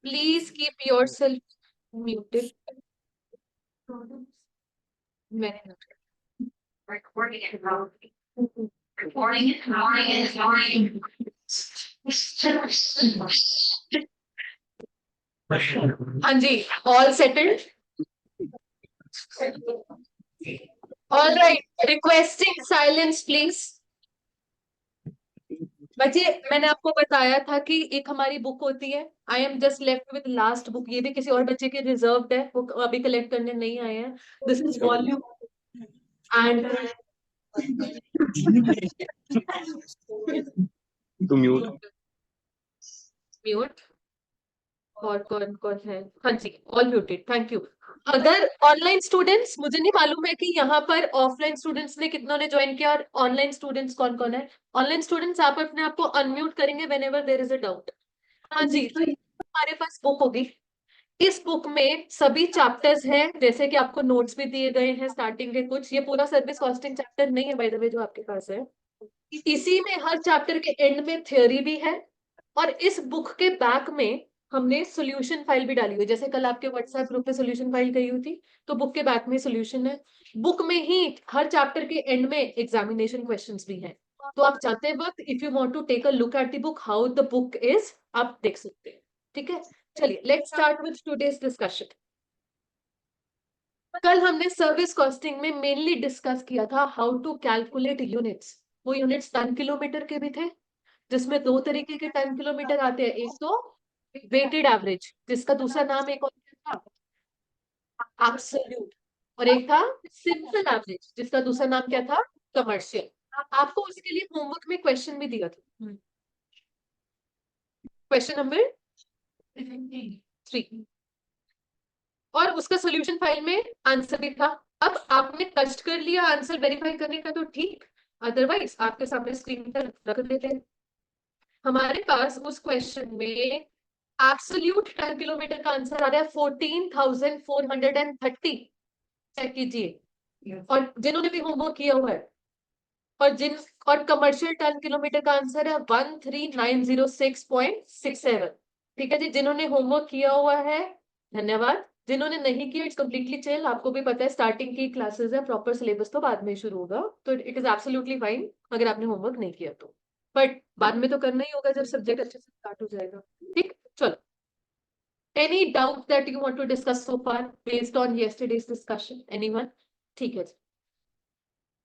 Please keep yourself muted. Recording it. Recording it. हाँ जी, all settled. All right, requesting silence please. बच्चे, मैंने आपको बताया था कि एक हमारी बुक होती है, I am just left with last book, ये भी किसी और बच्चे के रिजर्व्ड है, वो अभी कलेक्ट करने नहीं आए हैं. This is volume and mute. और कौन कौन है? हाँ जी, ऑल म्यूटेड. Thank you. अगर ऑनलाइन स्टूडेंट्स, मुझे नहीं मालूम है कि यहाँ पर ऑफलाइन स्टूडेंट्स ने कितनों ने ज्वाइन किया और ऑनलाइन स्टूडेंट्स कौन कौन है. ऑनलाइन स्टूडेंट्स आप अपने आप को अनम्यूट करेंगे whenever there is a doubt. हाँ जी, तो हमारे पास बुक होगी. इस बुक में सभी चैप्टर्स हैं, जैसे कि आपको नोट्स भी दिए गए हैं स्टार्टिंग के कुछ. ये पूरा सर्विस कॉस्टिंग चैप्टर नहीं है बाय द वे जो आपके पास है. इसी में हर चैप्टर के एंड में थ्योरी भी है. और इस बुक के बैक में हमने सॉल्यूशन फाइल भी डाली हुई, जैसे कल आपके व्हाट्सएप ग्रुप पे सॉल्यूशन फाइल गई हुई थी, तो बुक के बैक में सॉल्यूशन है. बुक में ही हर चैप्टर के एंड में एग्जामिनेशन क्वेश्चंस भी हैं. तो आप चाहते वक्त if you want to take a look at the book how the book is, आप देख सकते हैं. ठीक है, चलिए let's start with today's discussion. कल हमने सर्विस कॉस्टिंग में मेनली डिस्कस किया था हाउ टू कैलकुलेट यूनिट्स. वो यूनिट्स टन किलोमीटर के भी थे, जिसमें दो तरीके के टन किलोमीटर आते हैं. एक तो वेटेड एवरेज, जिसका दूसरा नाम एक और क्या था, एब्सोल्यूट. और एक था सिंपल एवरेज, जिसका दूसरा नाम क्या था, कमर्शियल. आपको उसके लिए होमवर्क में क्वेश्चन भी दिया था. क्वेश्चन नंबर 3, और उसका सॉल्यूशन फाइल में आंसर भी था. अब आपने कष्ट कर लिया आंसर वेरीफाई करने का तो ठीक, अदरवाइज आपके सामने स्क्रीन पर रख देते हैं. हमारे पास उस क्वेश्चन में एब्सोल्यूट टन किलोमीटर का आंसर आ रहा है 14,430. चेक कीजिए, और जिन्होंने भी होमवर्क किया हुआ है, और कमर्शियल टन किलोमीटर का आंसर है 13,906.67. ठीक है जी, जिन्होंने होमवर्क किया हुआ है धन्यवाद. जिन्होंने नहीं किया इट्स कम्प्लीटली चिल. आपको भी पता है स्टार्टिंग की क्लासेस है, प्रॉपर सिलेबस तो बाद में शुरू होगा, तो इट इज एब्सोल्युटली फाइन अगर आपने होमवर्क नहीं किया तो. बट बाद में तो करना ही होगा जब सब्जेक्ट अच्छे से स्टार्ट हो जाएगा. ठीक, चलो. Any doubt that you want to discuss so far based on yesterday's discussion, anyone? ठीक है.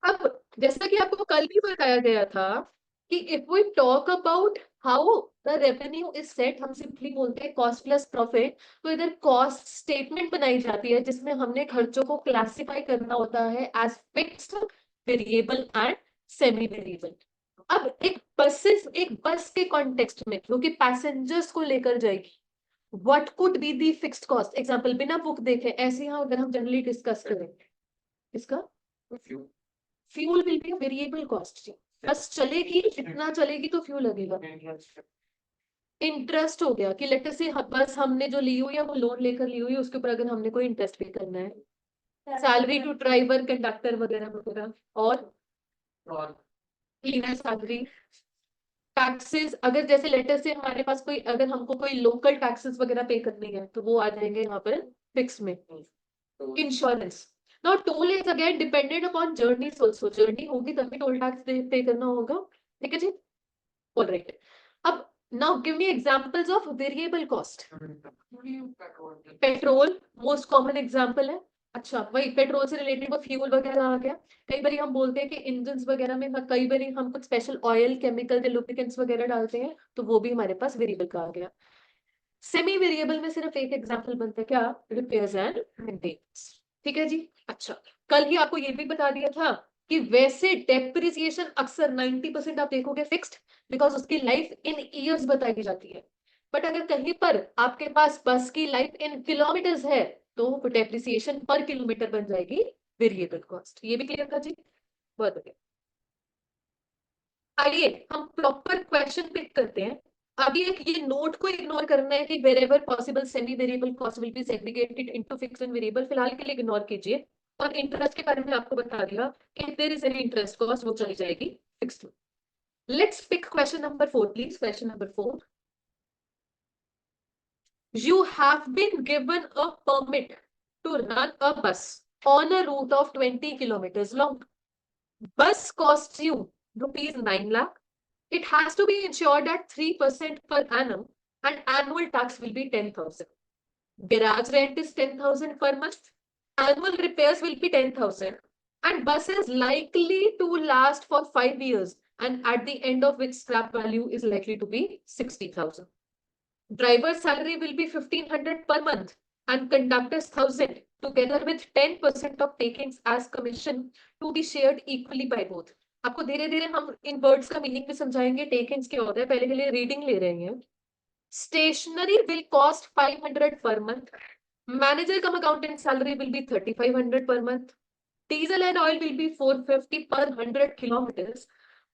अब जैसा कि आपको कल भी बताया गया था कि if we talk about how the revenue is set, हम सिंपली बोलते हैं कॉस्ट प्लस प्रॉफिट. तो इधर कॉस्ट स्टेटमेंट बनाई जाती है जिसमें हमने खर्चों को क्लासिफाई करना होता है as fixed, variable and semi variable. अब एक बस के कॉन्टेक्स्ट में जो कि पैसेंजर्स को लेकर जाएगी, what could be the fixed cost. Example बिना बुक देखे ऐसे यहाँ अगर हम जनरली डिस्कस करें, इसका fuel will be variable cost. बस चलेगी, इतना चलेगी तो फ्यूल लगेगा. इंटरेस्ट हो गया कि लेट अस से बस हमने जो ली हुई है वो लोन लेकर ली हुई है, उसके ऊपर अगर हमने कोई इंटरेस्ट पे करना है. सैलरी टू ड्राइवर, कंडक्टर वगैरह वगैरह. और क्लीनर सैलरी. टैक्सेस, अगर जैसे लेटर से हमारे पास कोई, अगर हमको कोई लोकल टैक्सेस वगैरह पे करनी है तो वो आ जाएंगे यहाँ पर फिक्स में. Insurance. Now toll is again dependent upon journeys also. Journey होगी तभी टोल टैक्स पे करना होगा. ठीक है जी, ऑलराइट. अब now give me examples of variable cost. Petrol most common example है. अच्छा, वही पेट्रोल से रिलेटेड वो फ्यूल वगैरह आ गया। कई बार हम बोलते हैं कि इंजन वगैरह में कई बार हम कुछ स्पेशल ऑयल केमिकल या लुब्रिकेंट्स वगैरह डालते हैं, तो वो भी हमारे पास वेरिएबल का आ गया। सेमी वेरिएबल में सिर्फ एक एग्जांपल बनता है, क्या? Repairs and maintenance. ठीक है जी। अच्छा, कल ही आपको ये भी बता दिया था कि वैसे डेप्रिसिएशन अक्सर 90% आप देखोगे फिक्स्ड, बिकॉज उसकी लाइफ इन ईयर्स बताई जाती है। बट अगर कहीं पर आपके पास बस की लाइफ इन किलोमीटर्स है, तो डेप्रिसिएशन पर किलोमीटर बन जाएगी वेरिएबल कॉस्ट। ये भी क्लियर था जी? बहुत बढ़िया। आइए हम प्रॉपर क्वेश्चन पिक करते हैं। अभी एक ये नोट को इग्नोर करना है कि wherever possible semi variable cost will be segregated into fixed and variable, फिलहाल के लिए इग्नोर कीजिए। और इंटरेस्ट के बारे में आपको बता दिया कि there is any interest cost, वो चली जाएगी fixed. Let's pick question number 4 please. Question number 4, you have been given a permit to run a bus on a route of 20 kilometers long. Bus costs you rupees 9 lakh. It has to be insured at 3% per annum and annual tax will be 10,000. Garage rent is 10,000 per month. Annual repairs will be 10,000 and bus is likely to last for 5 years and at the end of which scrap value is likely to be 60,000. Driver's salary will be 1,500 per month and conductor's 1,000 together with 10% of takings as commission to be shared equally by both. आपको धीरे धीरे हम इन words का meaning भी समझाएंगे। Takings क्या होता है, पहले के लिए रीडिंग ले रहे हैं। Stationery will cost 500 per month. Manager cum accountant salary will be 3,500 per month. Diesel and oil will be 450 per 100 kilometers.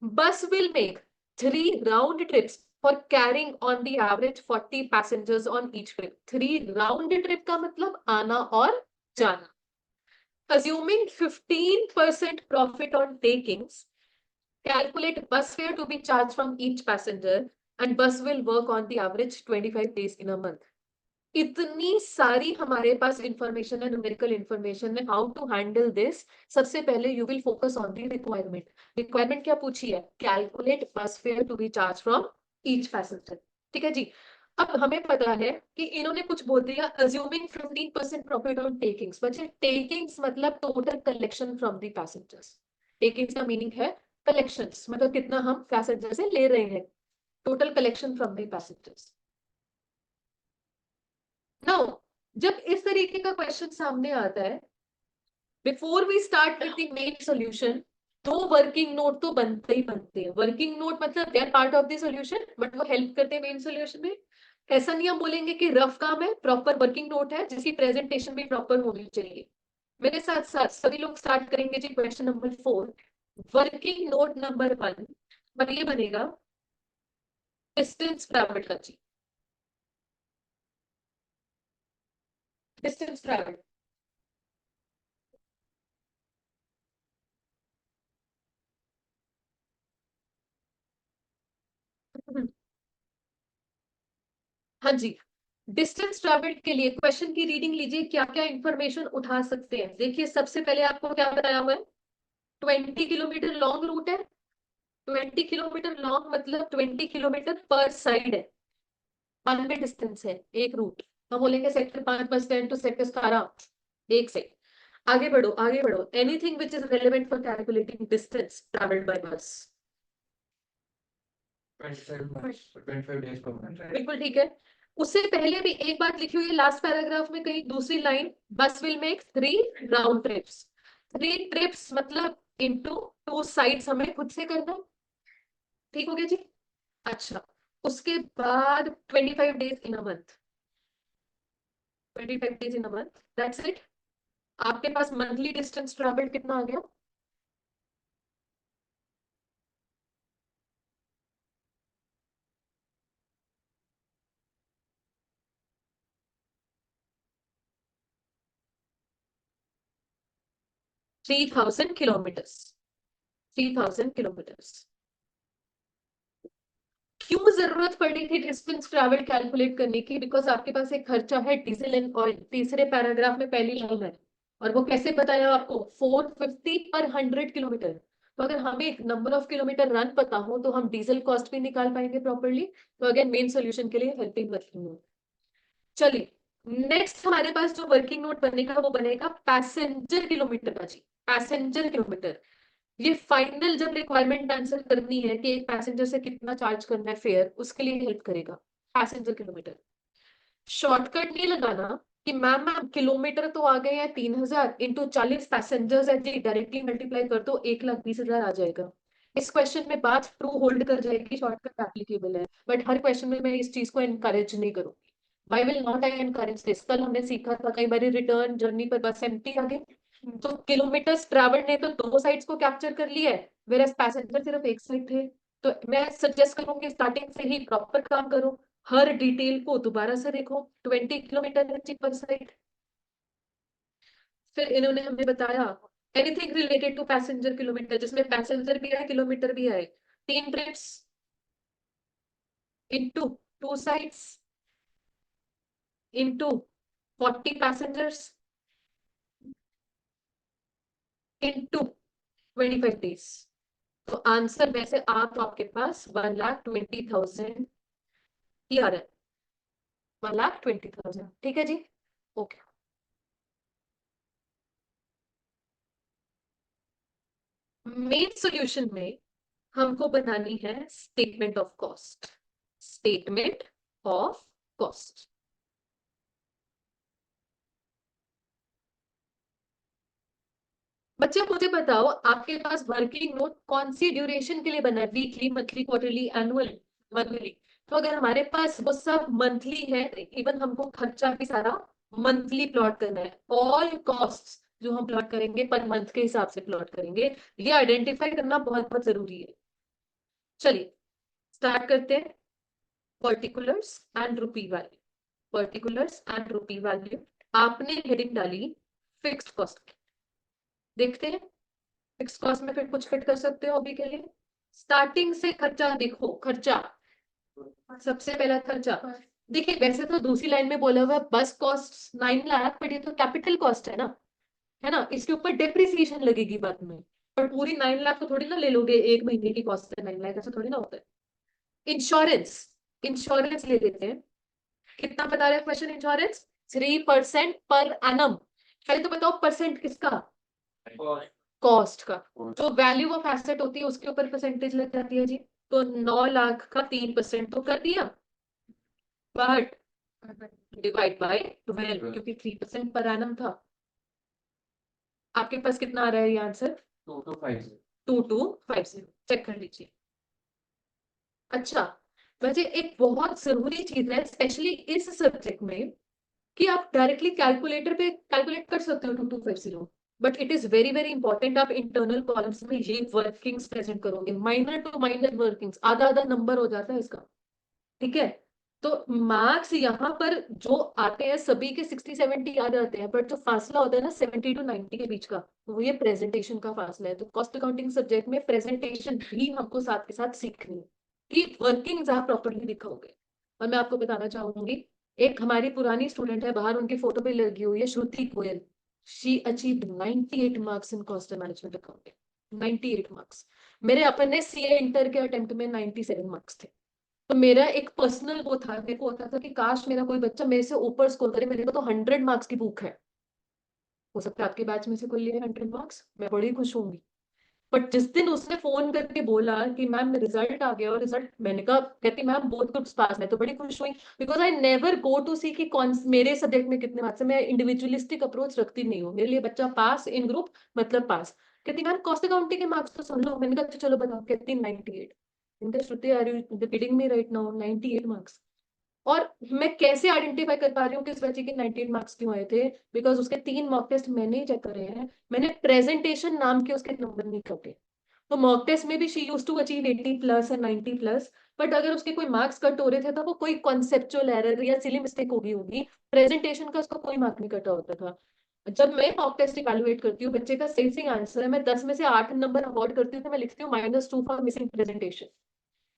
Bus will make 3 round trips for carrying on the average 40 passengers on each trip. 3 round trip का मतलब आना और जाना. Assuming 15% profit on takings, calculate bus fare to be charged from each passenger and bus will work on the average 25 days in a month. इतनी सारी हमारे पास information है, न्यूमेरिकल इंफॉर्मेशन है, हाउ टू हैंडल दिस। सबसे पहले you will focus on the requirement. Requirement क्या पूछी है? Calculate bus fare to be charge from each passenger. ठीक है जी। अब हमें पता है कि इन्होंने कुछ बोल दिया, अज्यूमिंग 15% प्रॉफिट ऑन टेकिंग्स। बच्चे टेकिंग्स मतलब total collection from the passengers. Takings का मीनिंग है कलेक्शंस, मतलब कितना हम पैसेंजर से ले रहे हैं, total collection from the passengers. Now जब इस तरीके का क्वेश्चन सामने आता है, before we start with the main solution, दो वर्किंग नोट तो बनते ही बनते हैं। वर्किंग नोट मतलब they are part of the solution but वो हेल्प करते हैं मेन सॉल्यूशन में। ऐसा नहीं हम बोलेंगे कि रफ काम है, प्रॉपर वर्किंग नोट है जिसकी प्रेजेंटेशन भी प्रॉपर होनी चाहिए। मेरे साथ साथ सभी लोग स्टार्ट करेंगे जी question number 4। Working note number 1 पर ये बनेगा डिस्टेंस ट्रैवल का जी। Distance travel. हाँ जी। डिस्टेंस ट्रैवल्ड के लिए क्वेश्चन की रीडिंग लीजिए, क्या क्या इंफॉर्मेशन उठा सकते हैं। देखिए सबसे पहले आपको क्या बताया हुआ है? 20 किलोमीटर लॉन्ग रूट है। 20 किलोमीटर लॉन्ग मतलब 20 किलोमीटर पर साइड है। वन वे डिस्टेंस है, एक रूट। हम बोलेंगे sector 5 bus stand to sector 17, एक से। आगे बढ़ो आगे बढ़ो। Anything which is relevant for calculating distance travelled bye बस। 25 days per month, right? बिल्कुल ठीक है। उससे पहले भी एक बात लिखी हुई है लास्ट पैराग्राफ में, कहीं दूसरी लाइन, बस will make 3 round trips. 3 trips मतलब इनटू 2 साइड्स हमें खुद से करना है। ठीक हो गया जी। अच्छा, उसके बाद 25 days in a month. 25 days in a month, that's it. आपके पास मंथली डिस्टेंस ट्रेवल्ड कितना आ गया? 3,000 किलोमीटर्स। 3,000 किलोमीटर्स। क्यों जरूरत पड़ी थी डिस्टेंस ट्रैवल कैलकुलेट करने की? बिकॉज आपके पास एक खर्चा है डीजल एंड ऑयल, तीसरे पैराग्राफ में पहली लाइन है। और वो कैसे बताया आपको? 450 पर 100 किलोमीटर। तो अगर हमें एक नंबर ऑफ किलोमीटर रन पता हो तो हम डीजल कॉस्ट भी निकाल पाएंगे प्रॉपरली। तो अगेन मेन सोल्यूशन के लिए हेल्पिंग वर्किंग नोट। चलिए नेक्स्ट हमारे पास जो वर्किंग नोट बनेगा वो बनेगा पैसेंजर किलोमीटर का जी, पैसेंजर किलोमीटर। ये फाइनल जब रिक्वायरमेंट आंसर करनी है कि एक पैसेंजर से कितना चार्ज करना है फेयर, उसके लिए हेल्प करेगा पैसेंजर किलोमीटर। शॉर्टकट नहीं लगाना कि मैम किलोमीटर तो आ गए हैं 3,000 इंटू 40 पैसेंजर्स है जी, डायरेक्टली मल्टीप्लाई कर दो 1,20,000 आ जाएगा। इस क्वेश्चन में बात ट्रू होल्ड कर जाएगी, शॉर्टकट एप्लीकेबल है, बट हर क्वेश्चन में मैं इस चीज को एनकरेज नहीं करूंगी। Why will not I encourage this? कल हमने सीखा था कई बार रिटर्न जर्नी पर बस एम्प्टी आ गई, तो किलोमीटर्स ट्रैवल ने तो दो साइड्स को कैप्चर कर लिया है, वेयर पैसेंजर सिर्फ एक साइड थे। तो मैं सजेस्ट करूंगी स्टार्टिंग से ही प्रॉपर काम करो, हर डिटेल को दोबारा से देखो। 20 किलोमीटर है पर साइड। फिर इन्होंने हमें बताया anything related to passenger kilometre, जिसमें पैसेंजर भी आए किलोमीटर भी आए, 3 trips into 2 sides into 40 passengers into 25 days. तो आंसर वैसे आप तो आपके पास 1,20,000 ही आ रहा है, 1,20,000। ठीक है जी, ओके। मेन सॉल्यूशन में हमको बनानी है statement of cost, statement of cost. बच्चे मुझे बताओ आपके पास वर्किंग नोट कौन सी ड्यूरेशन के लिए बना है, weekly, monthly, quarterly, annual? Monthly. तो अगर हमारे पास वो सब मंथली है, इवन हमको खर्चा भी सारा मंथली प्लॉट करना है, ऑल कॉस्ट जो हम प्लॉट करेंगे पर मंथ के हिसाब से प्लॉट करेंगे, ये आइडेंटिफाई करना बहुत बहुत जरूरी है। चलिए स्टार्ट करते हैं। Particulars and rupee value, particulars and rupee value. आपने हेडिंग डाली फिक्स्ड कॉस्ट, देखते हैं फिक्स कॉस्ट में फिर कुछ फिट कर सकते हो अभी के लिए। स्टार्टिंग से खर्चा देखो, खर्चा सबसे पहला खर्चा। देखिए वैसे तो दूसरी लाइन में बोला हुआ है बस कॉस्ट 9 लाख, बट ये तो कैपिटल कॉस्ट है ना, इसके ऊपर डेप्रिसिएशन लगेगी बाद में। पर पूरी 9 लाख तो थोड़ी ना ले लोगे, एक महीने की कॉस्ट है 9 लाख, ऐसा थोड़ी ना होता है। इंश्योरेंस, इंश्योरेंस ले लेते हैं। कितना बता रहा है क्वेश्चन? Insurance 3% per annum. पहले तो बताओ परसेंट किसका? कॉस्ट का। जो वैल्यू ऑफ एसेट होती है उसके ऊपर परसेंटेज लग जाती है जी। तो 9 लाख का 3% तो कर दिया, बट डिवाइड बाय 12, क्योंकि 3% पर एनम था। आपके पास कितना आ रहा है ये आंसर? 2250। चेक कर लीजिए। अच्छा, वैसे एक बहुत जरूरी चीज है स्पेशली इस सब्जेक्ट में कि आप डायरेक्टली कैलकुलेटर पे कैलकुलेट कर सकते हो 2250, but it is very very important आप इंटरनल कॉलम्स में ये वर्किंग्स प्रेजेंट करोगे, माइनर टू माइनर वर्किंग्स, आधा आधा नंबर हो जाता है इसका। ठीक है, तो मार्क्स यहाँ पर जो आते हैं सभी के 60-70 याद आते हैं, बट जो फासला होता है ना 70 to 90 के बीच का, वो ये प्रेजेंटेशन का फासला है। तो कॉस्ट अकाउंटिंग सब्जेक्ट में प्रेजेंटेशन भी हमको साथ के साथ सीखनी है कि वर्किंग्स आप प्रॉपरली दिखाओगे। और मैं आपको बताना चाहूंगी, एक हमारी पुरानी स्टूडेंट है, बाहर उनकी फोटो भी लगी हुई है, Shruti Goyal. She achieved 98 marks in cost management accounting, 98 marks. मेरे अपने सीए इंटर के अटेम्प्ट में 97 मार्क्स थे। तो मेरा एक पर्सनल वो था, मेरे को होता था कि काश मेरा कोई बच्चा मेरे से ऊपर स्कोर करे, मेरे को तो 100 मार्क्स की भूख है। हो सकता है आपके बैच में से कोई ले 100 मार्क्स, मैं बड़ी खुश होंगी। बट जिस दिन उसने फोन करके बोला कि मैम रिजल्ट आ गया, और रिजल्ट, मैंने कहा, कहती मैम बोथ ग्रुप्स पास, मैं तो बड़ी खुश हुई, because I never go to see कि कौन मेरे सब्जेक्ट में कितने मार्क्स है। मैं इंडिविजुअलिस्टिक अप्रोच रखती नहीं हूँ, मेरे लिए बच्चा पास इन ग्रुप मतलब पास। कहती मैम कॉस्ट अकाउंटिंग के मार्क्स तो सुन लो, मैंने कहा अच्छा चलो बताओ। कहती 98। इनका श्रुति आ रही रिपीटिंग में राइट नाउ 98 मार्क्स। और मैं कैसे आइडेंटिफाई कर पा रही हूँ कि इस बच्चे के 98 मार्क्स क्यों आए थे? बिकॉज उसके 3 मॉक टेस्ट मैंने ही चेक करे हैं, मैंने प्रेजेंटेशन नाम के उसके नंबर नहीं कटे। तो मॉक टेस्ट में भी शी यूज्ड टू अचीव 80+ और 90+, बट अगर उसके कोई मार्क्स कट हो रहे थे तो वो कोई कॉन्सेप्चुअल एरर या सिली मिस्टेक हो गई होगी, प्रेजेंटेशन का उसका कोई मार्क नहीं कटा होता था। जब मैं मॉक टेस्ट इवेलुएट करती हूँ, बच्चे का सही सही आंसर है, मैं 10 में से 8 नंबर अवॉर्ड करती हूँ, तो मैं लिखती हूँ -2 for missing presentation,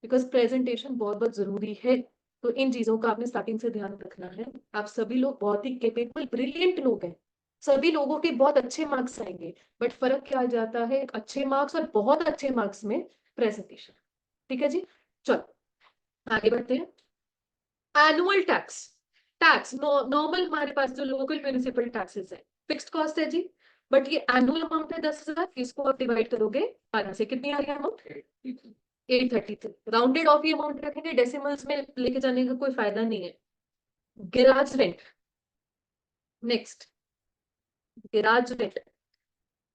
because presentation बहुत बहुत जरूरी है। तो इन चीजों का आपने स्टार्टिंग से ध्यान रखना है। आप सभी लोग बहुत ही केपेबल ब्रिलियंट लोग हैं, सभी लोगों के बहुत अच्छे मार्क्स आएंगे, बट फर्क क्या आ जाता है अच्छे मार्क्स और बहुत अच्छे मार्क्स में? प्रेजेंटेशन। ठीक है जी, चलो आगे बढ़ते हैं। एनुअल टैक्स, टैक्स नॉर्मल हमारे पास जो लोकल म्यूनिसिपल टैक्सेस है, फिक्स्ड कॉस्ट है जी, बट ये एनुअल अमाउंट है 10,000, इसको आप डिवाइड करोगे 12 से, कितनी आ रही है अमाउंट? 833। राउंडेड ऑफ ये अमाउंट रखेंगे, डेसिमल्स में लेके जाने का कोई फायदा नहीं है। Garage rent, next, garage rent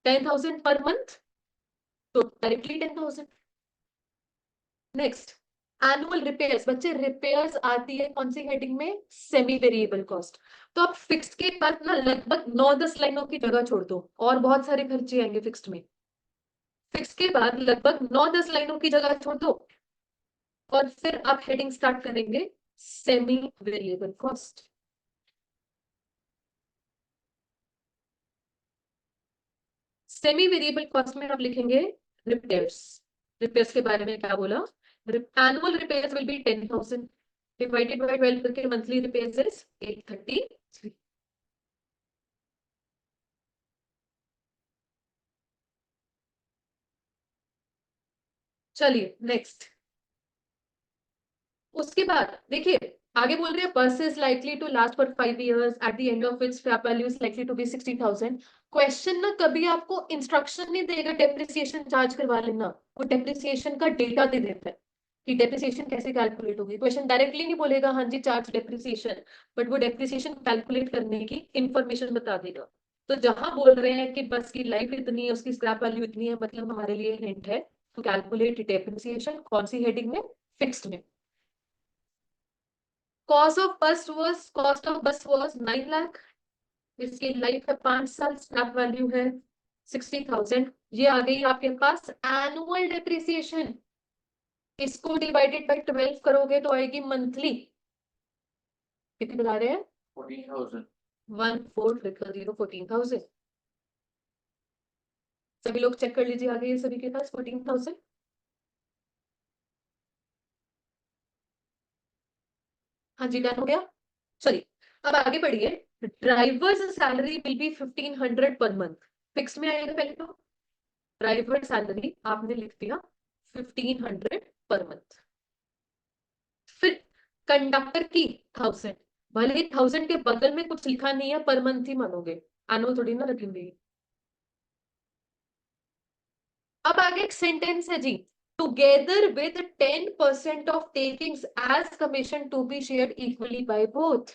10,000 per month, तो डायरेक्टली 10,000। नेक्स्ट, एनुअल रिपेयर्स, बच्चे रिपेयर्स आती है कौन सी हेडिंग में? Semi variable cost. तो आप फिक्स्ड के बाद ना लगभग 9-10 लाइनों की जगह छोड़ दो, और बहुत सारे खर्चे आएंगे फिक्स्ड में। फिक्स के बाद लगभग 9-10 लाइनों की जगह छोड़ दो, और फिर आप हेडिंग स्टार्ट करेंगे semi variable cost. Semi variable cost में आप लिखेंगे रिपेयर्स। रिपेयर्स के बारे में क्या बोला? Annual repairs will be 10,000 divided by 12 करके मंथली रिपेयर्स इज 833। चलिए नेक्स्ट, उसके बाद देखिए आगे बोल रहे हैं bus is likely to last for 5 years at the end of which scrap value is likely to be 60,000। Question ना कभी आपको इंस्ट्रक्शन नहीं देगा डेप्रिसिएशन चार्ज करवा लेना, वो डेप्रिसिएशन का डेटा दे देता है कि डेप्रिसिएशन कैसे कैलकुलेट होगी। क्वेश्चन डायरेक्टली नहीं बोलेगा हाँ जी चार्ज डेप्रिसिएशन, बट वो डेप्रिसिएशन कैलकुलेट करने की इंफॉर्मेशन बता देगा। तो जहां बोल रहे हैं कि बस की लाइफ इतनी है, उसकी स्क्रैप वैल्यू इतनी है, मतलब हमारे लिए हिंट है टू कैलकुलेट डेप्रिसिएशन कौन सी हेडिंग में? फिक्स्ड में। कॉस्ट ऑफ बस वाज 9 लाख, इसकी लाइफ है 5 साल, स्क्रैप वैल्यू है 60,000। ये आ गई आपके पास एनुअल डेप्रिसिएशन। इसको डिवाइडेड बाय 12 करोगे तो आएगी मंथली, कितनी बता रहे हैं? 14,000। 14,000। सभी लोग चेक कर लीजिए, आ गई है सभी के पास 14,000। हाँ जी डन हो गया। चलिए अब आगे बढ़िए। Drivers salary will be 1,500 per month, fix में आएगा पहले तो। ड्राइवर सैलरी आपने लिख दिया 1,500 पर मंथ। फिर कंडक्टर की 1,000, भले ही 1,000 के बगल में कुछ लिखा नहीं है, पर मंथ ही मानोगे, एनुअल थोड़ी ना रखेंगे। अब आगे एक सेंटेंस है जी, together with 10% of takings as commission to be shared equally by both.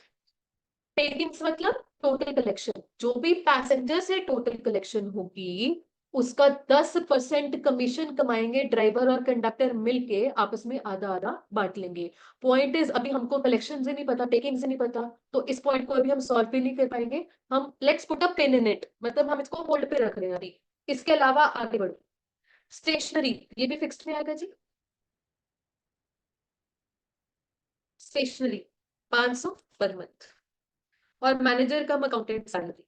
Takings मतलब टोटल कलेक्शन, जो भी पैसेंजर से टोटल कलेक्शन होगी उसका 10% कमीशन कमाएंगे ड्राइवर और कंडक्टर मिलके, आपस में आधा आधा बांट लेंगे। पॉइंट इज अभी हमको कलेक्शन से नहीं पता, टेकिंग से नहीं पता, तो इस पॉइंट को अभी हम सॉल्व भी नहीं कर पाएंगे। हम let's put a pin in it, मतलब हम इसको होल्ड पे रख रहे हैं अभी। इसके अलावा आगे बढ़ो। स्टेशनरी, ये भी फिक्स्ड में आएगा जी। स्टेशनरी 500 पर मंथ, और मैनेजर कम अकाउंटेंट सैलरी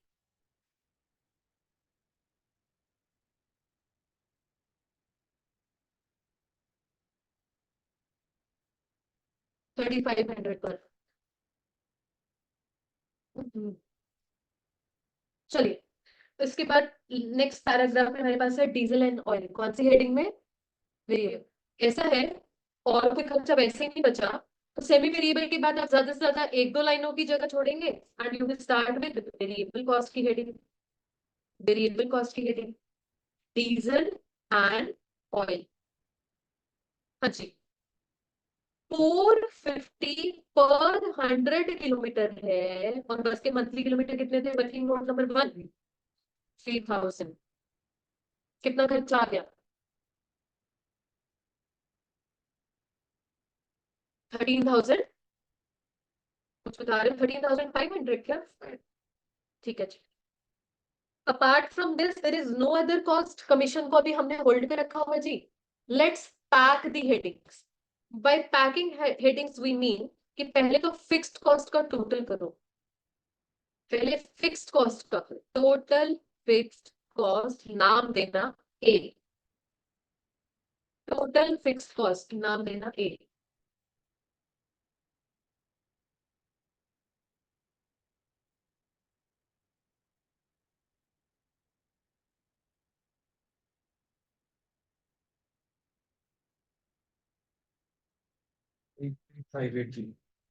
3,500 पर। चलिए इसके बाद नेक्स्ट पैराग्राफ में हमारे पास है डीजल एंड ऑयल, कौन सी हेडिंग में? वेरिएबल। ऐसा है, और कोई खर्चा वैसे ही नहीं बचा, तो सेमी वेरिएबल के बाद आप ज्यादा से ज्यादा 1-2 लाइनों की जगह छोड़ेंगे, and you will start with variable cost की हेडिंग। वेरिएबल कॉस्ट की हेडिंग डीजल एंड ऑयल। हाँ जी, 450 पर 100 किलोमीटर है, और बस के मंथली किलोमीटर कितने थे? Working note number 1, 3,000। कितना खर्चा आ गया? 13,000। कुछ बता रहे हो 13,500 क्या? ठीक है जी। Apart from this there is no other cost, commission को अभी हमने होल्ड पे रखा हुआ जी। Let's pack the headings. By packing headings we mean कि पहले तो फिक्स्ड कॉस्ट का टोटल करो। पहले फिक्स्ड कॉस्ट का टोटल फिक्स्ड कॉस्ट नाम देना ए। टोटल फिक्स्ड कॉस्ट नाम देना ए। Five eight G.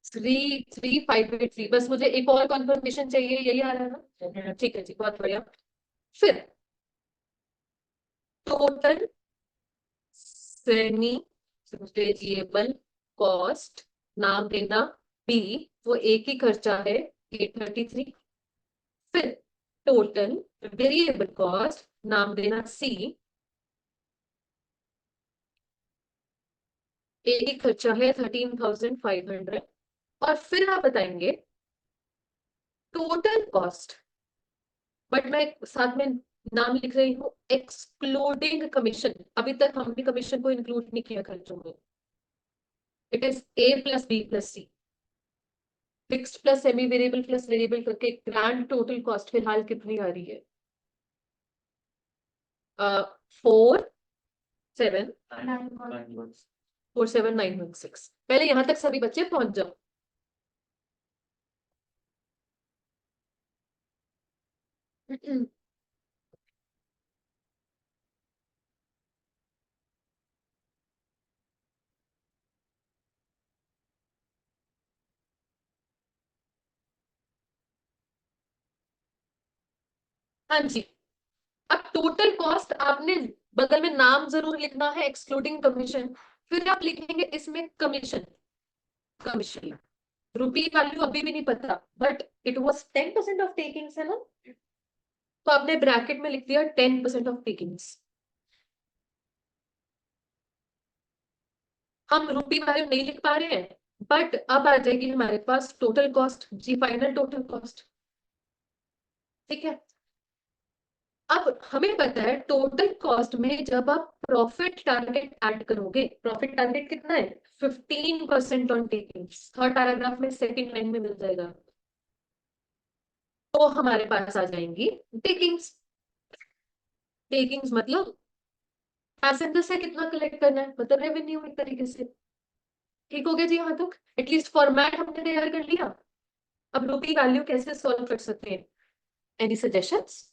33583, बस मुझे एक और कंफर्मेशन चाहिए, यही आ रहा है ना? ठीक है जी, बहुत बढ़िया। फिर टोटल सेमी स्टेजिएबल कॉस्ट, नाम देना बी, वो एक ही खर्चा है 833। फिर टोटल वेरिएबल कॉस्ट, नाम देना सी, एक ही खर्चा है 13,500। और फिर आप बताएंगे टोटल कॉस्ट, बट मैं साथ में नाम लिख रही हूँ एक्सक्लूडिंग कमीशन, अभी तक हमने कमीशन को इंक्लूड नहीं किया खर्चों में। It is A plus B plus C, fixed plus semi variable plus variable करके ग्रैंड टोटल कॉस्ट फिलहाल कितनी आ रही है? 47916। पहले यहां तक सभी बच्चे पहुंच जाओ। हाँ जी। अब टोटल कॉस्ट आपने बगल में नाम जरूर लिखना है एक्सक्लूडिंग कमीशन, फिर आप लिखेंगे इसमें कमीशन। कमीशन रुपी वैल्यू अभी भी नहीं पता, but it was 10% of takings है ना, तो आपने ब्रैकेट में लिख दिया 10% ऑफ टेकिंग्स। हम रुपी वैल्यू नहीं लिख पा रहे हैं, बट अब आ जाएगी हमारे पास टोटल कॉस्ट जी, फाइनल टोटल कॉस्ट। ठीक है। अब हमें पता है टोटल कॉस्ट में जब आप प्रॉफिट टारगेट ऐड करोगे, प्रॉफिट टारगेट कितना है? 15% ऑन टेकिंग्स, थर्ड पैराग्राफ में सेकंड लाइन में मिल जाएगा। तो हमारे पास आ जाएंगी टेकिंग्स। टेकिंग्स मतलब पैसेंजर से कितना कलेक्ट करना है, मतलब रेवेन्यू एक तरीके से। ठीक हो गया जी यहाँ तक? एटलीस्ट फॉर्मेट हमने तैयार कर लिया। अब रुपी वैल्यू कैसे सॉल्व कर सकते हैं? Any suggestions?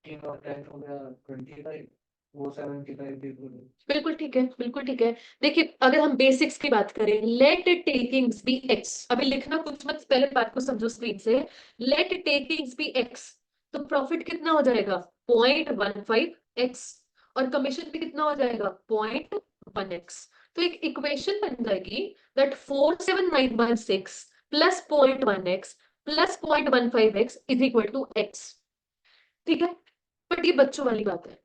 15 और 10 हो गया 25, वो 75 दे दो। बिल्कुल ठीक है, बिल्कुल ठीक है। देखिए अगर हम बेसिक्स की बात करें, लेट टेकिंग्स बी एक्स, अभी लिखना कुछ मत, पहले बात को समझो स्क्रीन से। लेट टेकिंग्स बी एक्स, तो प्रॉफिट कितना हो जाएगा? 0.15x, और कमीशन भी कितना हो जाएगा? 0.1x। तो एक इक्वेशन बन जाएगी that 47916 plus 0.1x plus 0.15x is equal to x। ठीक है, बट ये बच्चों वाली बात है,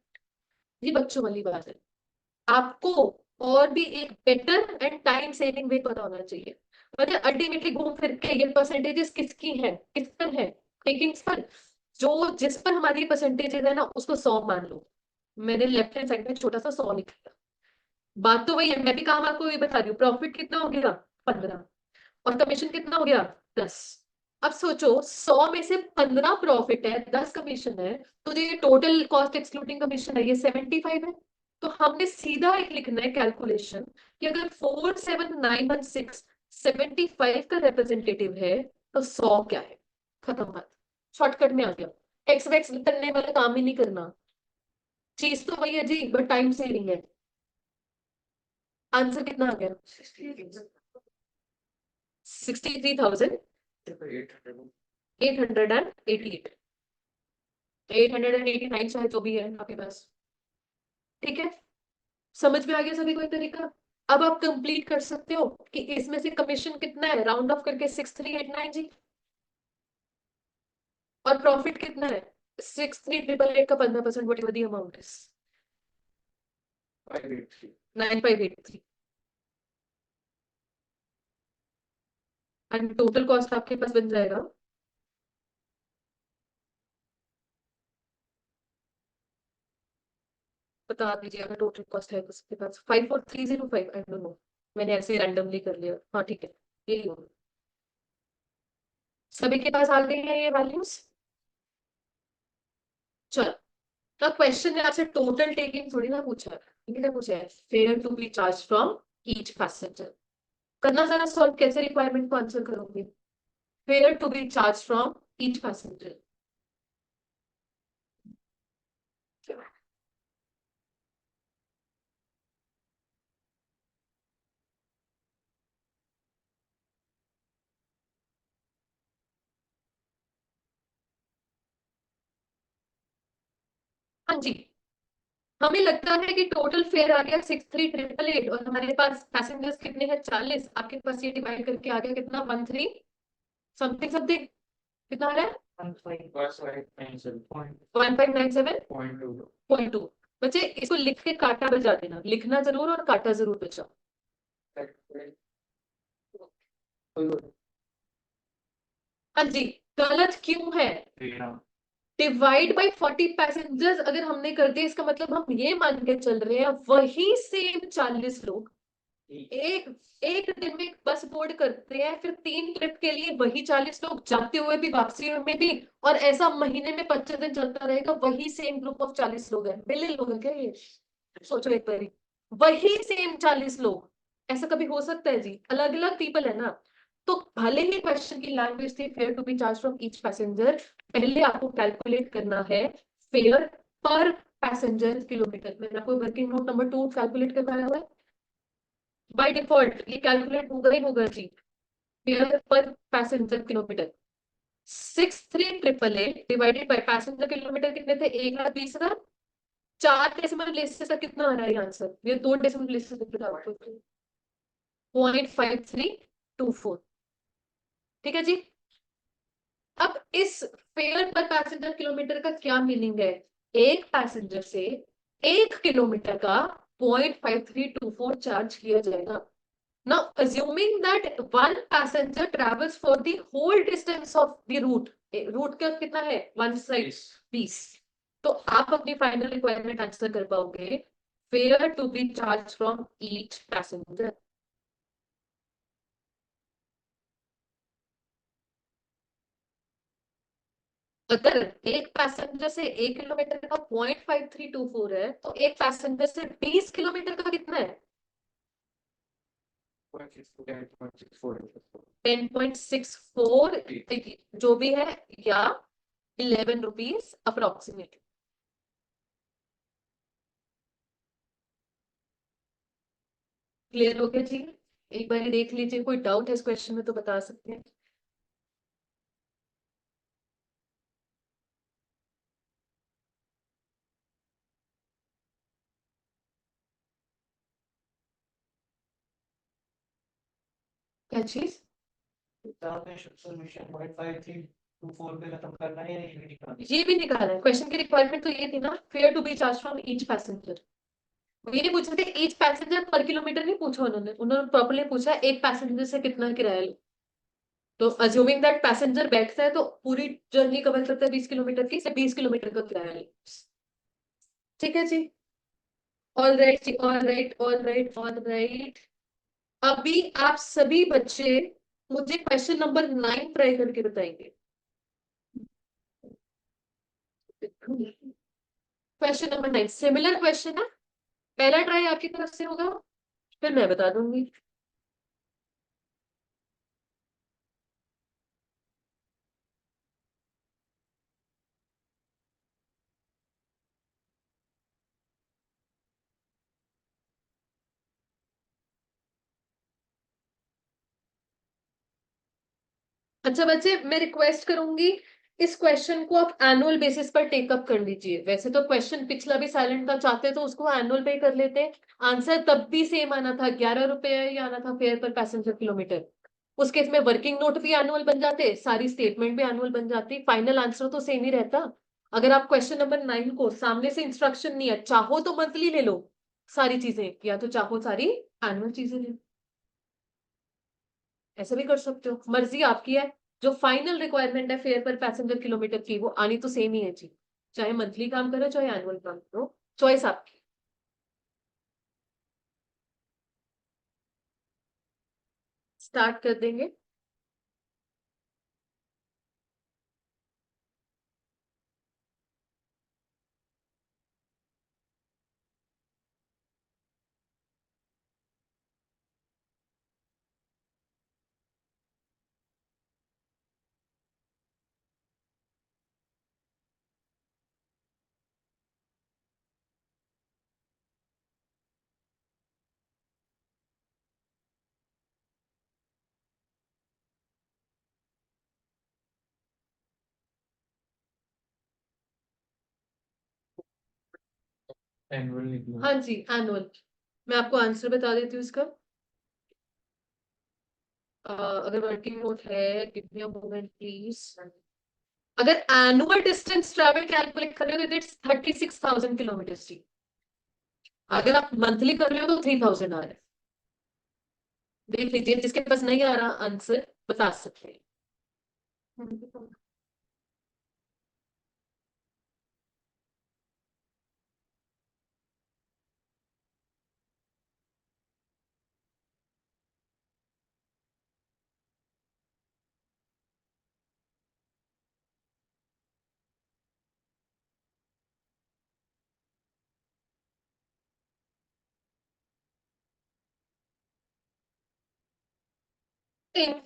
ये बच्चों वाली बात है। आपको और भी एक बेटर एंड टाइम सेविंग वे पता होना चाहिए। मतलब अल्टीमेटली घूम फिर के ये परसेंटेजेस किसकी है, किस पर है? टेकिंग्स पर। जो जिस पर हमारी परसेंटेजेस है ना, उसको 100 मान लो। मैंने लेफ्ट हैंड साइड में छोटा सा 100 लिख दिया। बात तो वही है, मैं भी काम आपको ये बता रही हूँ। प्रॉफिट कितना हो गया? 15, और कमीशन कितना हो गया? 10। अब सोचो 100 में से 15 प्रॉफिट है, 10 कमीशन है, तो जो ये टोटल कॉस्ट एक्सक्लूडिंग कमीशन है ये 75 है। तो हमने सीधा एक लिखना है कैलकुलेशन कि अगर 47916 75 का रिप्रेजेंटेटिव है तो 100 क्या है? खत्म बात, शॉर्टकट में आ गया। एक्स वैक्स करने वाला काम ही नहीं करना। चीज तो वही है जी, बट टाइम सेविंग है। आंसर कितना आ गया? 63,888। 889 चाहे जो भी है आपके पास। ठीक है, समझ में आ गया सभी को एक तरीका? अब आप कंप्लीट कर सकते हो कि इसमें से कमीशन कितना है, राउंड ऑफ करके 6389 जी, और प्रॉफिट कितना है? 6388 का 15%, what ever the amount is 583। 9583। And total cost आपके पास बन जाएगा, बता दीजिए अगर टोटल कॉस्ट है उसके पास, 54305, आई डोंट नो, मैंने ऐसे रैंडमली कर लिया। हाँ ठीक है, यही होगा। सभी के पास आ गई है ये वैल्यूज? चलो, तो क्वेश्चन ने आपसे टोटल टेकिंग थोड़ी ना पूछा है, ठीक है, पूछा है fare to be charge from each passenger. करना जरा सॉल्व, कैसे रिक्वायरमेंट को आंसर करोगे? Fare to be charge from each passenger. जी, हमें लगता है कि टोटल फेयर आ गया 63,888 और हमारे पास पैसेंजर्स कितने हैं 40, आपके पास ये डिवाइड करके आ गया कितना 13 समथिंग समथिंग, कितना आ रहा है 1597.2। बच्चे इसको लिख के काटा बजा देना, लिखना जरूर और काटा जरूर बचा। हाँ जी, गलत क्यों है? डिवाइड बाई 40 पैसेंजर्स अगर हमने कर दिया इसका मतलब हम ये मान के चल रहे हैं वही सेम 40 लोग एक एक दिन में बस बोर्ड करते हैं, फिर 3 ट्रिप के लिए वही 40 लोग जाते हुए भी वापसी में भी, और ऐसा महीने में 25 दिन चलता रहेगा, वही सेम ग्रुप ऑफ 40 लोग हैं। मिलियन लोग हैं क्या ये? सोचो एक बारी, वही सेम 40 लोग, ऐसा कभी हो सकता है जी? अलग अलग पीपल है ना। तो भले ही क्वेश्चन की लैंग्वेज थी fare to be charge from each passenger, पहले आपको कैलकुलेट करना है फेयर पर पैसेंजर किलोमीटर। मैंने आपको वर्किंग नोट नंबर 2 कैलकुलेट करवाया हुआ है, बाय डिफॉल्ट ये कैलकुलेट होगा ही होगा जी। फेयर पर passenger kilometre 63,888 divided by passenger kilometre कितने थे 1,20,000। 4 डेसिमल प्लेसेस का कितना आ रहा है आंसर? ये 2 डेसिमल प्लेसेस दिख रहा है आपको, 0.5324। ठीक है जी। अब इस फेयर पर पैसेंजर किलोमीटर का क्या मीनिंग है? एक पैसेंजर से 1 किलोमीटर का 0.5324 चार्ज किया जाएगा। Now, assuming that one passenger travels for the whole distance of the route, route का कितना है? 1 side 20। तो आप अपनी फाइनल रिक्वायरमेंट आंसर कर पाओगे fare to be charge from each passenger. अगर एक पैसेंजर से 1 किलोमीटर का 0.5324 है तो एक पैसेंजर से 20 किलोमीटर का कितना है? 10.64 जो भी है, या 11 रुपीज अप्रोक्सीमेटली। क्लियर हो गया जी? एक बार देख लीजिए, कोई डाउट है इस क्वेश्चन में तो बता सकते हैं। क्या चीज? ये भी निकाला है, क्वेश्चन की रिक्वायरमेंट तो ये थी ना, fare to be charge from each passenger. ये नहीं पूछ रहे थे ईच पैसेंजर पर किलोमीटर, नहीं पूछा उन्होंने, उन्होंने प्रॉपर्ली पूछा एक पैसेंजर से कितना किराया लो। तो अज्यूमिंग दैट पैसेंजर बैठता है तो पूरी जर्नी कवर करता है 20 किलोमीटर की, से 20 किलोमीटर का किराया लो। ठीक है जी। ऑल राइट जी, all right all right all right. अभी आप सभी बच्चे मुझे क्वेश्चन नंबर 9 ट्राई करके बताएंगे। क्वेश्चन नंबर 9 सिमिलर क्वेश्चन है, पहला ट्राई आपकी तरफ से होगा, फिर मैं बता दूंगी। अच्छा बच्चे, मैं रिक्वेस्ट करूंगी इस क्वेश्चन को आप एनुअल बेसिस पर टेकअप कर लीजिए। वैसे तो क्वेश्चन पिछला भी साइलेंट था, चाहते तो उसको एनुअल पे कर लेते, आंसर तब भी सेम आना था, 11 रुपए ही आना था फेयर पर पैसेंजर किलोमीटर। उस केस में वर्किंग नोट भी एनुअल बन जाते, सारी स्टेटमेंट भी एनुअल बन जाती, फाइनल आंसर तो सेम ही रहता। अगर आप क्वेश्चन नंबर 9 को सामने से इंस्ट्रक्शन नहीं है, चाहो तो मंथली ले लो सारी चीजें, या तो चाहो सारी एनुअल चीजें ले लो, ऐसा भी कर सकते हो, मर्जी आपकी है। जो फाइनल रिक्वायरमेंट है फेयर पर पैसेंजर किलोमीटर की वो आनी तो सेम ही है जी, चाहे मंथली काम करो चाहे एनुअल काम करो, चॉइस आपकी। स्टार्ट कर देंगे। एनुअल हाँ जी, एनुअल। मैं आपको आंसर बता देती हूँ इसका। अगर वर्किंग नोट है, give me a moment please. अगर एनुअल डिस्टेंस ट्रैवल कैलकुलेट कर रहे हो तो इट्स 36,000 किलोमीटर जी। अगर आप मंथली कर रहे हो तो 3,000 आ रहा है। देख लीजिए, जिसके पास नहीं आ रहा आंसर बता सकते हैं।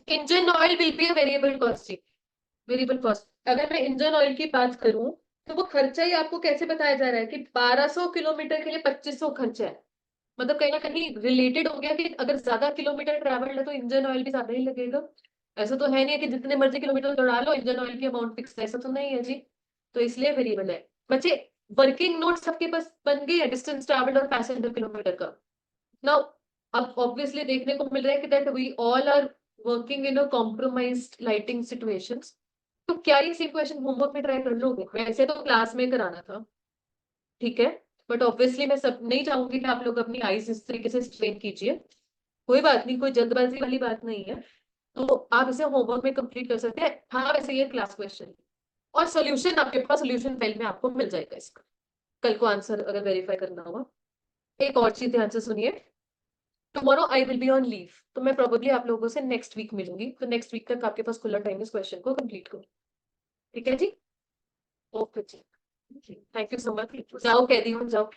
Engine oil will be a variable cost. Variable cost, अगर मैं इंजन ऑयल की बात करूं तो वो खर्चा ही आपको कैसे बताया जा रहा है कि 1200 किलोमीटर के लिए 2500 खर्चा है। मतलब कहीं ना कहीं रिलेटेड हो गया कि अगर ज्यादा किलोमीटर ट्रैवल है तो इंजन ऑयल भी ज्यादा ही लगेगा। ऐसा तो है नहीं है कि जितने मर्जी किलोमीटर दौड़ा लो इंजन ऑयल की अमाउंट फिक्स है, ऐसा तो नहीं है जी। तो इसलिए वेरिएबल है। बच्चे, वर्किंग नोट सबके पास बन गई है डिस्टेंस ट्रैवल और पैसेंजर किलोमीटर का। नाउ अब ऑब्वियसली देखने को मिल रहा है कि that we all are working in a compromised lighting situations. तो क्या ये सेम क्वेश्चन होमवर्क में ट्राई कर लोगे? वैसे तो क्लास में कराना था, ठीक है, बट ऑब्वियसली मैं सब नहीं चाहूंगी कि आप लोग अपनी आईज इस तरीके से स्ट्रेन कीजिए। कोई बात नहीं, कोई जल्दबाजी वाली बात नहीं है। तो आप इसे होमवर्क में कंप्लीट कर सकते हैं। हाँ वैसे ये क्लास क्वेश्चन और सोल्यूशन आपके पास सोल्यूशन फाइल में आपको मिल जाएगा इसका, कल को आंसर अगर वेरीफाई करना होगा। एक और चीज ध्यान से सुनिए, tomorrow I will be on leave, तो मैं प्रोबेबली आप लोगों से नेक्स्ट वीक मिलूंगी, तो नेक्स्ट वीक तक आपके पास खुला टाइम इस क्वेश्चन को कंप्लीट करो। ठीक है जी, ओके जी, थैंक यू सो मच। जाओ कह दी हूँ, जाओ।